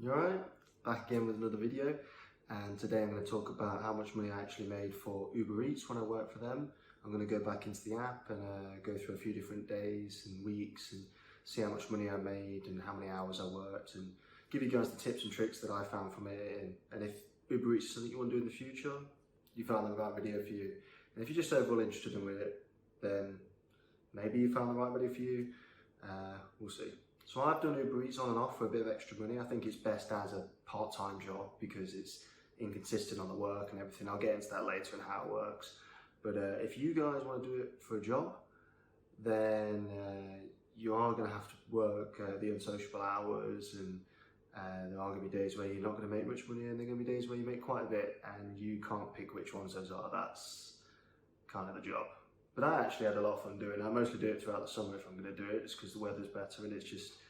You alright? Back again with another video, and today I'm going to talk about how much money I actually made for UberEATS when I worked for them. I'm going to go back into the app and go through a few different days and weeks and see how much money I made and how many hours I worked, and give you guys the tips and tricks that I found from it. And if UberEATS is something you want to do in the future, you found the right video for you. And if you're just overall interested in it, then maybe you found the right video for you. We'll see. So I've done UberEATS on and off for a bit of extra money. I think it's best as a part-time job because it's inconsistent on the work and everything. I'll get into that later and how it works. But if you guys want to do it for a job, then you are going to have to work the unsociable hours, and there are going to be days where you're not going to make much money, and there are going to be days where you make quite a bit, and you can't pick which ones those are. That's kind of the job. But I actually had a lot of fun doing it. I mostly do it throughout the summer if I'm going to do it, just because the weather's better and it's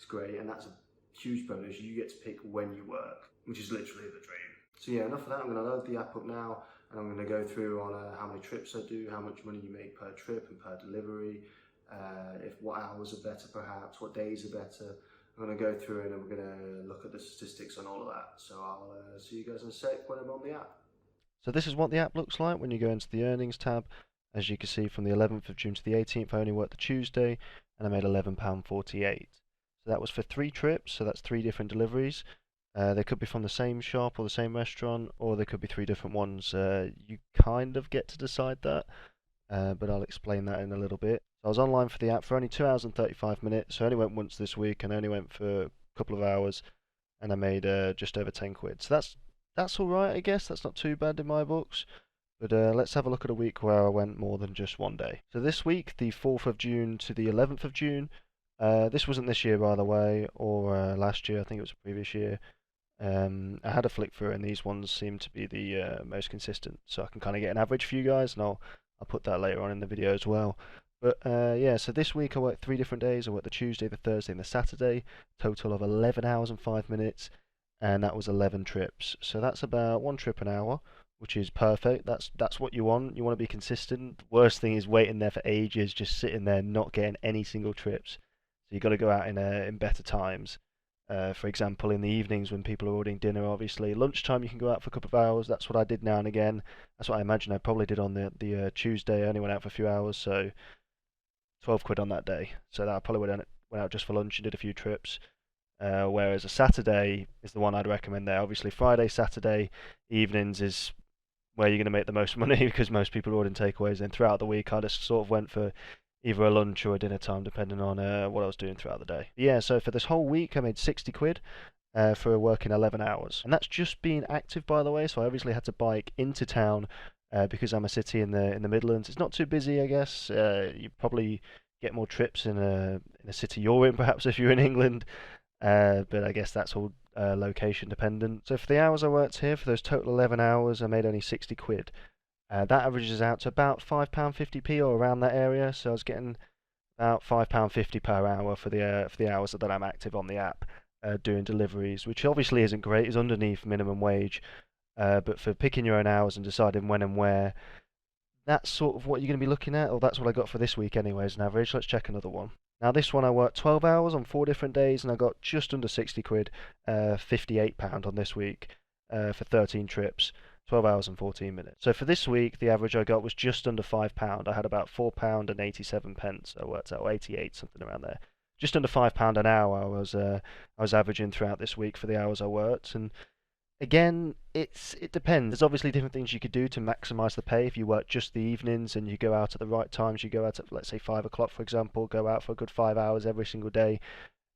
great. And that's a huge bonus. You get to pick when you work, which is literally the dream. So yeah, enough of that. I'm going to load the app up now, and I'm going to go through on how many trips I do, how much money you make per trip and per delivery, what hours are better perhaps, what days are better. I'm going to go through and we're going to look at the statistics on all of that. So I'll see you guys in a sec when I'm on the app. So this is what the app looks like when you go into the earnings tab. As you can see, from the 11th of June to the 18th, I only worked the Tuesday and I made £11.48. So that was for 3 trips, so that's 3 different deliveries. They could be from the same shop or the same restaurant, or they could be 3 different ones. You kind of get to decide that, but I'll explain that in a little bit. So I was online for the app for only 2 hours and 35 minutes, so I only went once this week and I only went for a couple of hours, and I made just over 10 quid. So that's alright, I guess. That's not too bad in my books. But let's have a look at a week where I went more than just one day. So this week, the 4th of June to the 11th of June, this wasn't this year, by the way, or last year. I think it was the previous year. I had a flick through, and these ones seem to be the most consistent. So I can kind of get an average for you guys, and I'll put that later on in the video as well. But yeah, so this week I worked 3 different days. I worked the Tuesday, the Thursday, and the Saturday. Total of 11 hours and 5 minutes, and that was 11 trips. So that's about 1 trip an hour, which is perfect. That's what you want. You want to be consistent. The worst thing is waiting there for ages, just sitting there not getting any single trips. So you got to go out in better times. For example, in the evenings when people are ordering dinner, obviously lunchtime you can go out for a couple of hours. That's what I did now and again. That's what I imagine I probably did on the Tuesday. I only went out for a few hours, so 12 quid on that day. So that I probably went out just for lunch and did a few trips. Whereas a Saturday is the one I'd recommend there. Obviously, Friday, Saturday evenings is where you're going to make the most money because most people are ordering takeaways. And throughout the week, I just sort of went for either a lunch or a dinner time, depending on what I was doing throughout the day. Yeah, so for this whole week, I made 60 quid for working 11 hours. And that's just being active, by the way. So I obviously had to bike into town because I'm a city in the Midlands. It's not too busy, I guess. You probably get more trips in a city you're in, perhaps if you're in England. But I guess that's all location dependent. So for the hours I worked here, for those total 11 hours, I made only 60 quid. That averages out to about £5.50p or around that area. So I was getting about £5.50 per hour for the hours that I'm active on the app doing deliveries, which obviously isn't great. It's underneath minimum wage. But for picking your own hours and deciding when and where, that's sort of what you're going to be looking at, or that's what I got for this week anyway as an average. Let's check another one. Now this one I worked 12 hours on 4 different days and I got just under 60 quid, £58 on this week for 13 trips, 12 hours and 14 minutes. So for this week the average I got was just under £5. I had about £4 and 87 pence. I worked out, or 88, something around there. Just under £5 an hour I was averaging throughout this week for the hours I worked. And again, it depends. There's obviously different things you could do to maximize the pay. If you work just the evenings and you go out at the right times, you go out at, let's say, 5 o'clock, for example, go out for a good 5 hours every single day,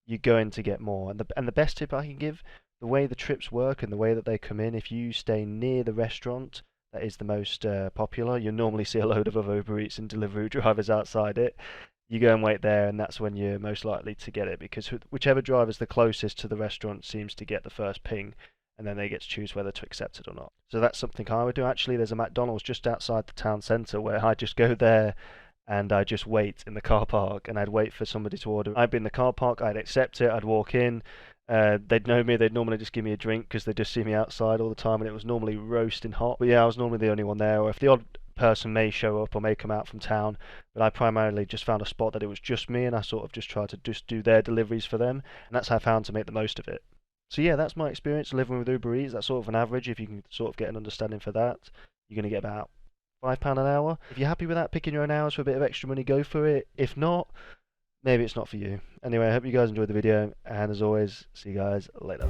you're going to get more. And the best tip I can give, the way the trips work and the way that they come in, if you stay near the restaurant that is the most popular, you'll normally see a load of other Uber Eats and delivery drivers outside it. You go and wait there, and that's when you're most likely to get it, because whichever driver's the closest to the restaurant seems to get the first ping, and then they get to choose whether to accept it or not. So that's something I would do. Actually, there's a McDonald's just outside the town centre where I just go there and I just wait in the car park, and I'd wait for somebody to order. I'd be in the car park, I'd accept it, I'd walk in, they'd know me, they'd normally just give me a drink because they just see me outside all the time, and it was normally roasting hot. But yeah, I was normally the only one there, or if the odd person may show up or may come out from town, but I primarily just found a spot that it was just me, and I sort of just tried to just do their deliveries for them, and that's how I found to make the most of it. So yeah, that's my experience living with Uber Eats. That's sort of an average. If you can sort of get an understanding for that, you're going to get about £5 an hour. If you're happy with that, picking your own hours for a bit of extra money, go for it. If not, maybe it's not for you. Anyway, I hope you guys enjoyed the video, and as always, see you guys later.